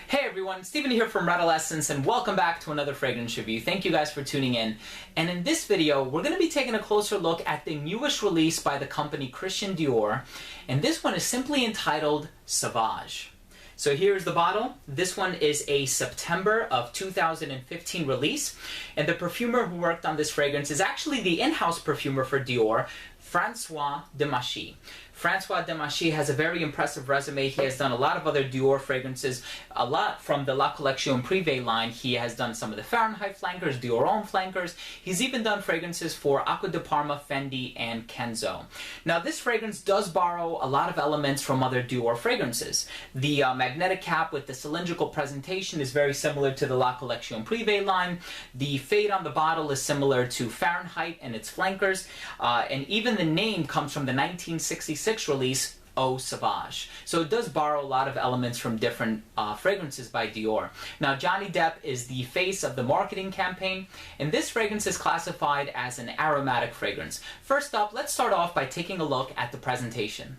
Hey everyone, Steven here from Redolessence, and welcome back to another fragrance review. Thank you guys for tuning in. And in this video, we're going to be taking a closer look at the newest release by the company Christian Dior, and this one is simply entitled Sauvage. So here's the bottle. This one is a September of 2015 release, and the perfumer who worked on this fragrance is actually the in-house perfumer for Dior, François Demachy. François Demachy has a very impressive resume. He has done a lot of other Dior fragrances, a lot from the La Collection Privé line. He has done some of the Fahrenheit flankers, Dior Homme flankers. He's even done fragrances for Acqua di Parma, Fendi, and Kenzo. Now this fragrance does borrow a lot of elements from other Dior fragrances. The magnetic cap with the cylindrical presentation is very similar to the La Collection Privé line. The fade on the bottle is similar to Fahrenheit and its flankers, and even the name comes from the 1966 release Eau Sauvage. So it does borrow a lot of elements from different fragrances by Dior. Now Johnny Depp is the face of the marketing campaign, and this fragrance is classified as an aromatic fragrance. First up, let's start off by taking a look at the presentation.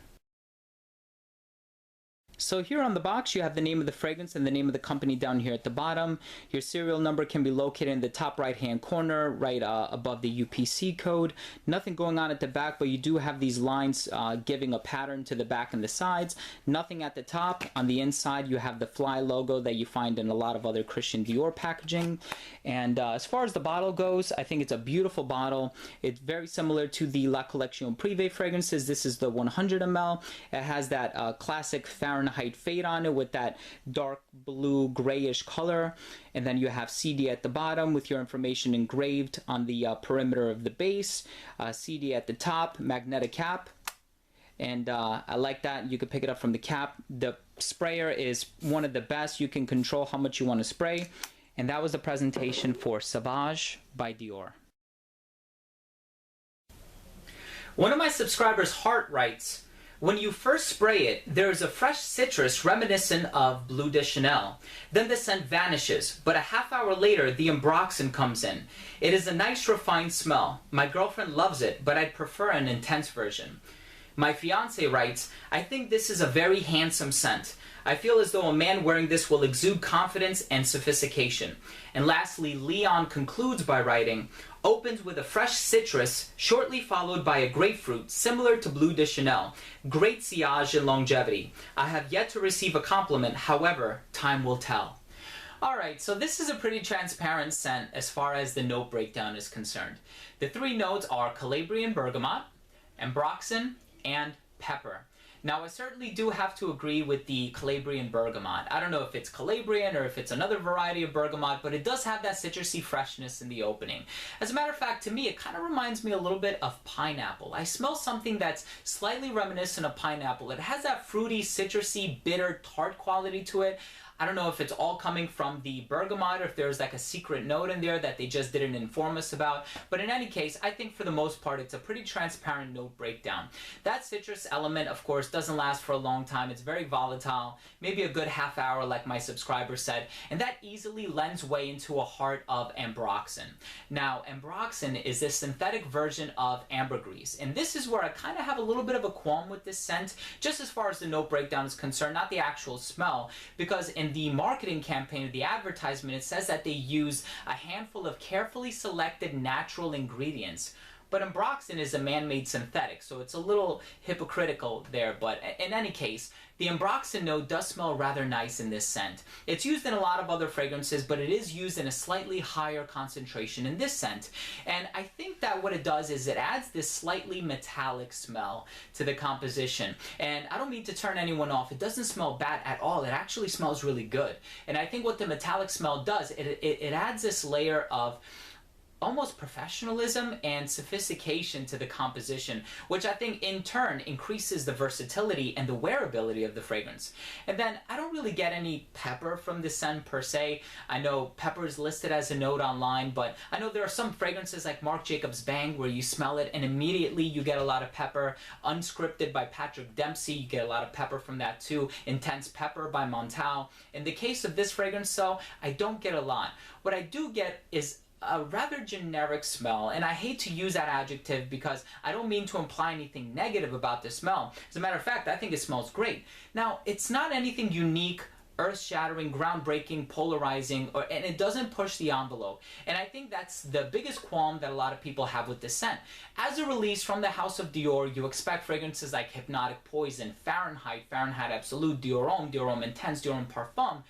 So here on the box you have the name of the fragrance and the name of the company down here at the bottom. Your serial number can be located in the top right hand corner, right above the UPC code. Nothing going on at the back, but you do have these lines giving a pattern to the back and the sides. Nothing at the top. On the inside you have the fly logo that you find in a lot of other Christian Dior packaging. And as far as the bottle goes, I think it's a beautiful bottle. It's very similar to the La Collection Privé fragrances. This is the 100 ml. It has that classic Fahrenheit fade on it with that dark blue grayish color, and then you have CD at the bottom with your information engraved on the perimeter of the base, CD at the top, magnetic cap, and I like that. You can pick it up from the cap. The sprayer is one of the best. You can control how much you want to spray, and that was the presentation for Sauvage by Dior. One of my subscribers, Hart, writes, "When you first spray it, there is a fresh citrus reminiscent of Bleu de Chanel. Then the scent vanishes, but a half hour later, the ambroxan comes in. It is a nice refined smell. My girlfriend loves it, but I'd prefer an intense version." My fiance writes, "I think this is a very handsome scent. I feel as though a man wearing this will exude confidence and sophistication." And lastly, Leon concludes by writing, "Opens with a fresh citrus, shortly followed by a grapefruit, similar to Bleu de Chanel. Great sillage and longevity. I have yet to receive a compliment, however, time will tell." Alright, so this is a pretty transparent scent as far as the note breakdown is concerned. The three notes are Calabrian bergamot, ambroxan, and pepper. Now, I certainly do have to agree with the Calabrian bergamot. I don't know if it's Calabrian or if it's another variety of bergamot, but it does have that citrusy freshness in the opening. As a matter of fact, to me, it kind of reminds me a little bit of pineapple. I smell something that's slightly reminiscent of pineapple. It has that fruity, citrusy, bitter, tart quality to it. I don't know if it's all coming from the bergamot or if there's like a secret note in there that they just didn't inform us about. But in any case, I think for the most part, it's a pretty transparent note breakdown. That citrus element, of course, doesn't last for a long time. It's very volatile, maybe a good half hour like my subscriber said, and that easily lends way into a heart of ambroxan. Now, ambroxan is this synthetic version of ambergris, and this is where I kind of have a little bit of a qualm with this scent, just as far as the note breakdown is concerned, not the actual smell, because in the marketing campaign of the advertisement, it says that they use a handful of carefully selected natural ingredients. But ambroxan is a man-made synthetic, so it's a little hypocritical there. But in any case, the ambroxan note does smell rather nice in this scent. It's used in a lot of other fragrances, but it is used in a slightly higher concentration in this scent. And I think that what it does is it adds this slightly metallic smell to the composition. And I don't mean to turn anyone off. It doesn't smell bad at all. It actually smells really good. And I think what the metallic smell does, it adds this layer of almost professionalism and sophistication to the composition, which I think in turn increases the versatility and the wearability of the fragrance. And then I don't really get any pepper from the scent per se. I know pepper is listed as a note online, but I know there are some fragrances like Marc Jacobs Bang where you smell it and immediately you get a lot of pepper. Unscripted by Patrick Dempsey, you get a lot of pepper from that too. Intense Pepper by Montal. In the case of this fragrance though, I don't get a lot. What I do get is a rather generic smell, and I hate to use that adjective because I don't mean to imply anything negative about the smell. As a matter of fact, I think it smells great. Now, it's not anything unique earth-shattering, groundbreaking, polarizing, and it doesn't push the envelope. And I think that's the biggest qualm that a lot of people have with this scent. As a release from the house of Dior, you expect fragrances like Hypnotic, Poison, Fahrenheit, Fahrenheit Absolute, Dior Homme, Dior Homme Intense, Dior Homme Parfum.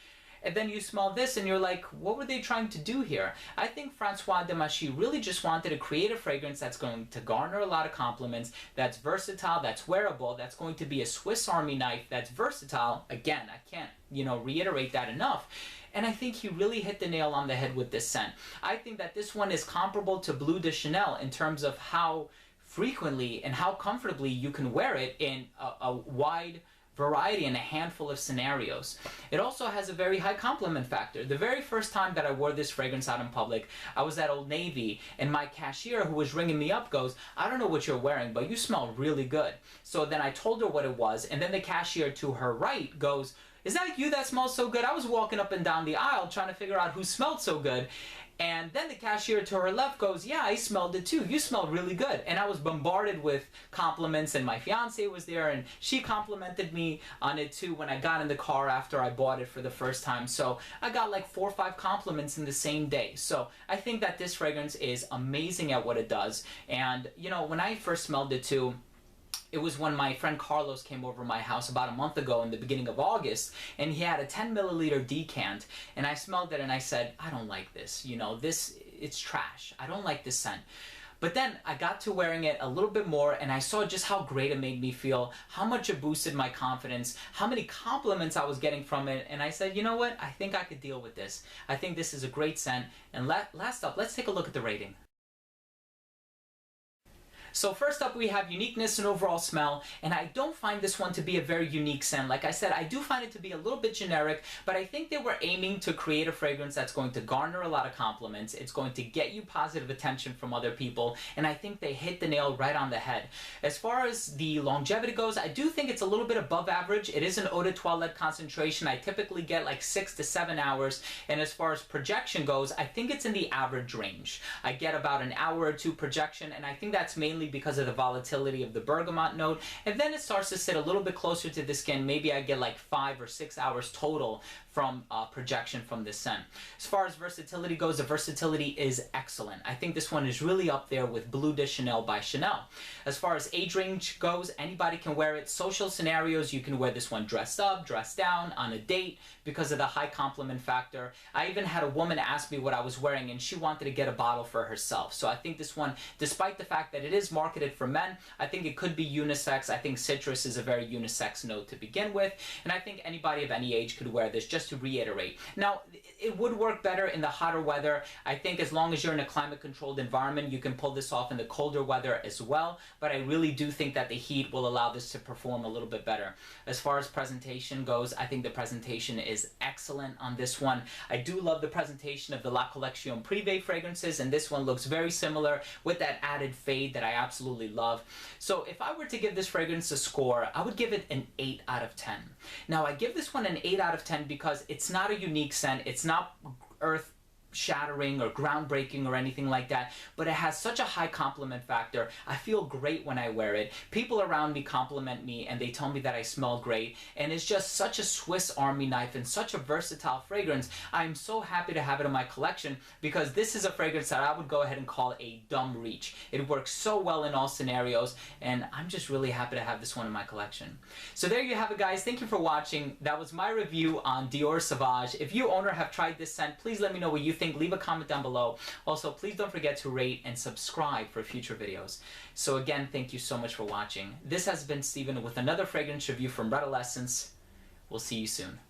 And then you smell this and you're like, what were they trying to do here? I think Francois Demachy really just wanted to create a fragrance that's going to garner a lot of compliments, that's versatile, that's wearable, that's going to be a Swiss Army knife, that's versatile. Again, I can't, reiterate that enough. And I think he really hit the nail on the head with this scent. I think that this one is comparable to Bleu de Chanel in terms of how frequently and how comfortably you can wear it in a wide variety and a handful of scenarios. It also has a very high compliment factor. The very first time that I wore this fragrance out in public, I was at Old Navy, and my cashier who was ringing me up goes, I don't know what you're wearing, but you smell really good. So then I told her what it was, and then the cashier to her right goes, is that you that smells so good? I was walking up and down the aisle trying to figure out who smelled so good. And then the cashier to her left goes, yeah, I smelled it too. You smell really good. And I was bombarded with compliments, and my fiance was there, and she complimented me on it too when I got in the car after I bought it for the first time. So I got like 4 or 5 compliments in the same day. So I think that this fragrance is amazing at what it does. And, when I first smelled it too, it was when my friend Carlos came over my house about a month ago in the beginning of August, and he had a 10 milliliter decant, and I smelled it and I said, I don't like this, it's trash. I don't like this scent. But then I got to wearing it a little bit more, and I saw just how great it made me feel, how much it boosted my confidence, how many compliments I was getting from it, and I said, you know what, I think I could deal with this. I think this is a great scent. And last up, let's take a look at the rating. So first up, we have uniqueness and overall smell, and I don't find this one to be a very unique scent. Like I said, I do find it to be a little bit generic, but I think they were aiming to create a fragrance that's going to garner a lot of compliments. It's going to get you positive attention from other people, and I think they hit the nail right on the head. As far as the longevity goes, I do think it's a little bit above average. It is an eau de toilette concentration. I typically get like 6 to 7 hours, and as far as projection goes, I think it's in the average range. I get about an hour or 2 projection, and I think that's mainly because of the volatility of the bergamot note, and then it starts to sit a little bit closer to the skin. Maybe I get like 5 or 6 hours total from projection from this scent. As far as versatility goes, the versatility is excellent. I think this one is really up there with Bleu de Chanel by Chanel. As far as age range goes, anybody can wear it. Social scenarios, you can wear this one dressed up, dressed down, on a date, because of the high compliment factor. I even had a woman ask me what I was wearing, and she wanted to get a bottle for herself. So I think this one, despite the fact that it is marketed for men, I think it could be unisex. I think citrus is a very unisex note to begin with, and I think anybody of any age could wear this, just to reiterate. Now, it would work better in the hotter weather. I think as long as you're in a climate-controlled environment, you can pull this off in the colder weather as well, but I really do think that the heat will allow this to perform a little bit better. As far as presentation goes, I think the presentation is excellent on this one. I do love the presentation of the La Collection Privé fragrances, and this one looks very similar with that added fade that I absolutely love. So if I were to give this fragrance a score, I would give it an 8 out of 10. Now, I give this one an 8 out of 10 because it's not a unique scent, it's not earth shattering or groundbreaking or anything like that, but it has such a high compliment factor. I feel great when I wear it. People around me compliment me and they tell me that I smell great, and it's just such a Swiss Army knife and such a versatile fragrance. I'm so happy to have it in my collection because this is a fragrance that I would go ahead and call a dumb reach. It works so well in all scenarios, and I'm just really happy to have this one in my collection. So there you have it, guys. Thank you for watching. That was my review on Dior Sauvage. If you owner have tried this scent, please let me know what you think. Leave a comment down below. Also, please don't forget to rate and subscribe for future videos. So again, thank you so much for watching. This has been Steven with another fragrance review from Redolessence. We'll see you soon.